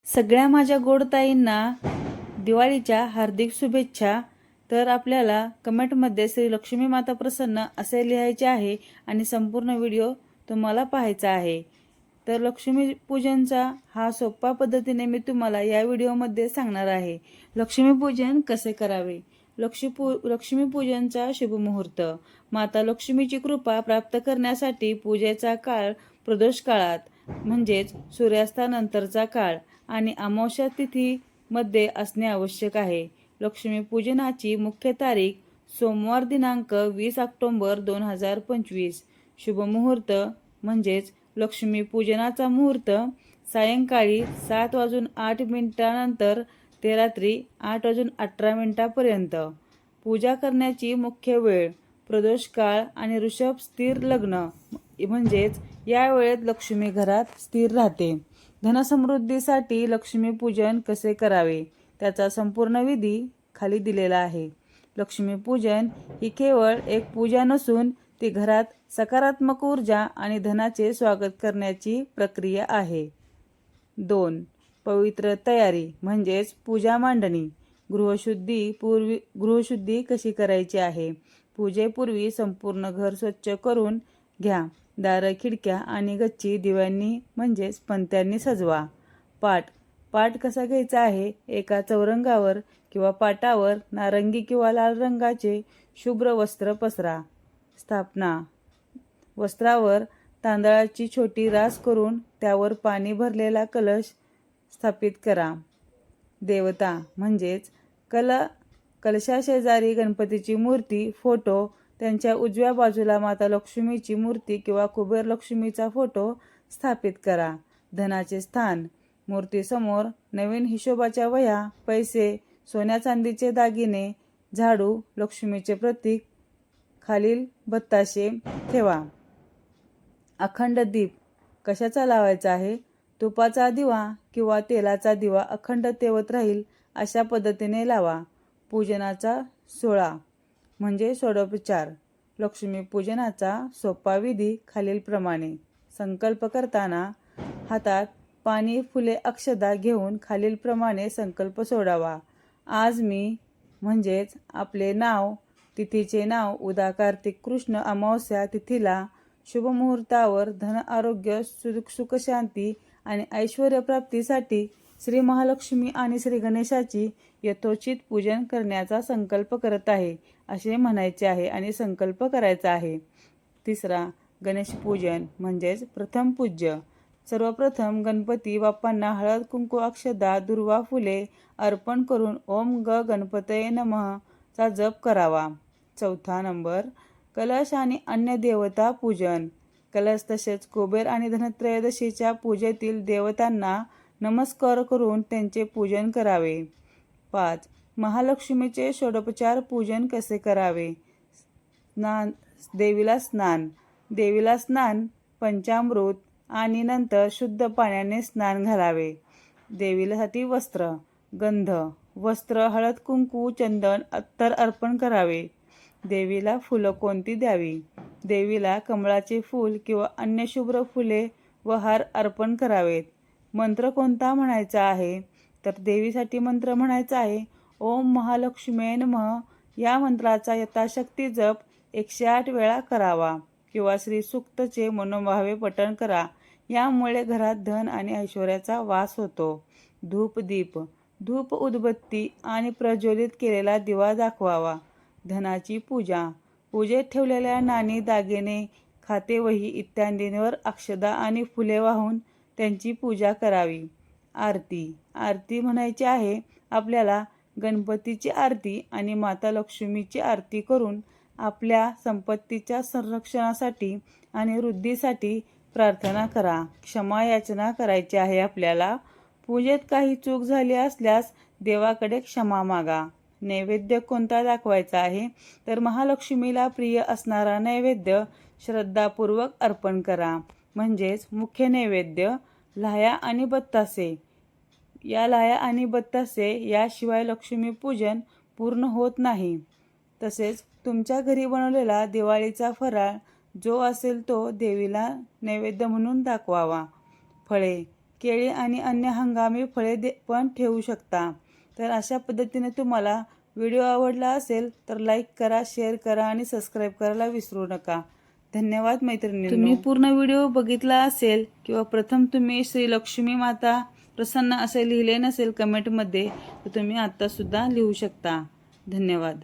सगळ्या माझ्या गोडताईंना दिवाळीच्या हार्दिक शुभेच्छा। तर आपल्याला कमेंटमध्ये श्री लक्ष्मी माता प्रसन्न असे लिहायचे आहे आणि संपूर्ण व्हिडिओ तुम्हाला पाहायचा आहे। तर लक्ष्मी पूजनचा हा सोपा पद्धतीने मी तुम्हाला या व्हिडिओमध्ये सांगणार आहे। लक्ष्मी पूजन कसे करावे। लक्ष्मी पूजनचा शुभ मुहूर्त। माता लक्ष्मीची कृपा प्राप्त करण्यासाठी पूजेचा काळ प्रदोष काळात म्हणजेच सूर्यास्तानंतरचा काळ आणि अमावस्या तिथी मध्ये असणे आवश्यक आहे। लक्ष्मी पूजनाची मुख्य तारीख सोमवार दिनांक 20 ऑक्टोबर 2025। शुभ मुहूर्त म्हणजेच लक्ष्मी पूजनाचा मुहूर्त सायंकाळी 7:08 नंतर ते रात्री 8:18 पूजा करण्याची मुख्य वेळ प्रदोष काळ आणि ऋषभ स्थिर लग्न म्हणजेच या वेळेत लक्ष्मी घरात स्थिर राहते। धनसमृद्धीसाठी लक्ष्मी पूजन कसे करावे त्याचा संपूर्ण विधी खाली दिलेला आहे। लक्ष्मी पूजन ही केवळ एक पूजा नसून ती घरात सकारात्मक ऊर्जा आणि धनाचे स्वागत करण्याची प्रक्रिया आहे। 2. पवित्र तयारी म्हणजेच पूजा मांडणी। गृहशुद्धी कशी करायची आहे। पूजेपूर्वी संपूर्ण घर स्वच्छ करून घ्या। दारं खिडक्या आणि गच्ची दिव्यांनी म्हणजेच पणत्यांनी सजवा। पाट कसा घ्यायचा आहे। एका चौरंगावर किंवा पाटावर नारंगी किंवा लाल रंगाचे शुभ्र वस्त्र पसरा। स्थापना वस्त्रावर तांदळाची छोटी रास करून त्यावर पाणी भरलेला कलश स्थापित करा। देवता म्हणजेच कलशाशेजारी गणपतीची मूर्ती फोटो, त्यांच्या उजव्या बाजूला माता लक्ष्मीची मूर्ती किंवा कुबेर लक्ष्मीचा फोटो स्थापित करा। धनाचे स्थान मूर्तीसमोर नवीन हिशोबाच्या वह्या, पैसे, सोन्या चांदीचे दागिने, झाडू, लक्ष्मीचे प्रतीक, खालील बत्ताशे ठेवा। अखंड दीप कशाचा लावायचा आहे। तुपाचा दिवा किंवा तेलाचा दिवा अखंड तेवत राहील अशा पद्धतीने लावा। पूजनाचा सोहळा म्हणजे षोडोपचार। लक्ष्मी पूजनाचा सोपा विधी खालीलप्रमाणे। संकल्प करताना हातात पाणी, फुले, अक्षदा घेऊन खालीलप्रमाणे संकल्प सोडावा। आज मी म्हणजेच आपले नाव, तिथीचे नाव, उदा कार्तिक कृष्ण अमावस्या तिथीला शुभ मुहूर्तावर धन, आरोग्य, सुखशांती आणि ऐश्वर्य प्राप्तीसाठी श्री महालक्ष्मी आणि श्री गणेशाची यथोचित पूजन करण्याचा संकल्प करत आहे असे म्हणायचे आहे आणि संकल्प करायचा आहे। 3. गणेश पूजन म्हणजेच प्रथम पूज्य। सर्वप्रथम गणपती बाप्पांना हळद, कुंकू, अक्षदा, दुर्वा, फुले अर्पण करून ओम गणपतये नमः चा जप करावा। 4 नंबर कलश आणि अन्य देवता पूजन। कलश तसेच कुबेर आणि धनत्रयोदशीच्या पूजेतील देवतांना नमस्कार करून त्यांचे पूजन करावे। 5. महालक्ष्मीचे षोडोपचार पूजन कसे करावे। देवीला स्नान, पंचामृत आणि नंतर शुद्ध पाण्याने स्नान घालावे। देवीसाठी वस्त्र, गंध, वस्त्र, हळद, कुंकू, चंदन, अत्तर अर्पण करावे। देवीला फुलं कोणती द्यावी। देवीला कमळाचे फूल किंवा अन्य शुभ्र फुले व हार अर्पण करावेत। मंत्र कोणता म्हणायचा आहे तर देवीसाठी मंत्र म्हणायचा आहे ओम महालक्ष्मी नमः। या मंत्राचा यथाशक्ती जप 108 वेळा करावा किंवा श्री सूक्तचे मनोभावे पठण करा। यामुळे घरात धन आणि ऐश्वर्याचा वास होतो। धूप, उदबत्ती आणि प्रज्वलित केलेला दिवा दाखवावा। धनाची पूजा पूजेत ठेवलेल्या नाणी, दागिने, खातेवही इत्यादींवर अक्षदा आणि फुले वाहून त्यांची पूजा करावी। आरती म्हणायची आहे आपल्याला गणपतीची आरती आणि माता लक्ष्मीची आरती करून आपल्या संपत्तीच्या संरक्षणासाठी आणि वृद्धीसाठी प्रार्थना करा। क्षमा याचना करायची आहे आपल्याला। पूजेत काही चूक झाली असल्यास देवाकडे क्षमा मागा। नैवेद्य कोणता दाखवायचा आहे तर महालक्ष्मीला प्रिय असणारा नैवेद्य श्रद्धापूर्वक अर्पण करा। म्हणजेच मुख्य नैवेद्य लाह्या आणि बत्तासे। या लाह्या आणि बत्तासे याशिवाय लक्ष्मी पूजन पूर्ण होत नाही। तसेच तुमच्या घरी बनवलेला दिवाळीचा फराळ जो असेल तो देवीला नैवेद्य म्हणून दाखवावा। फळे केळी आणि अन्य हंगामी फळे पण ठेवू शकता. तर अशा पद्धतीने तुम्हाला व्हिडिओ आवडला असेल तर लाईक करा, शेअर करा आणि सबस्क्राईब करायला विसरू नका. धन्यवाद मैत्रिणींनो. तुम्ही पूर्ण व्हिडिओ बघितला असेल किंवा प्रथम तुम्ही श्री लक्ष्मी माता प्रसन्न असे लिहिले नसेल कमेंटमध्ये तर तुम्ही आत्ता सुद्धा लिहू शकता. धन्यवाद.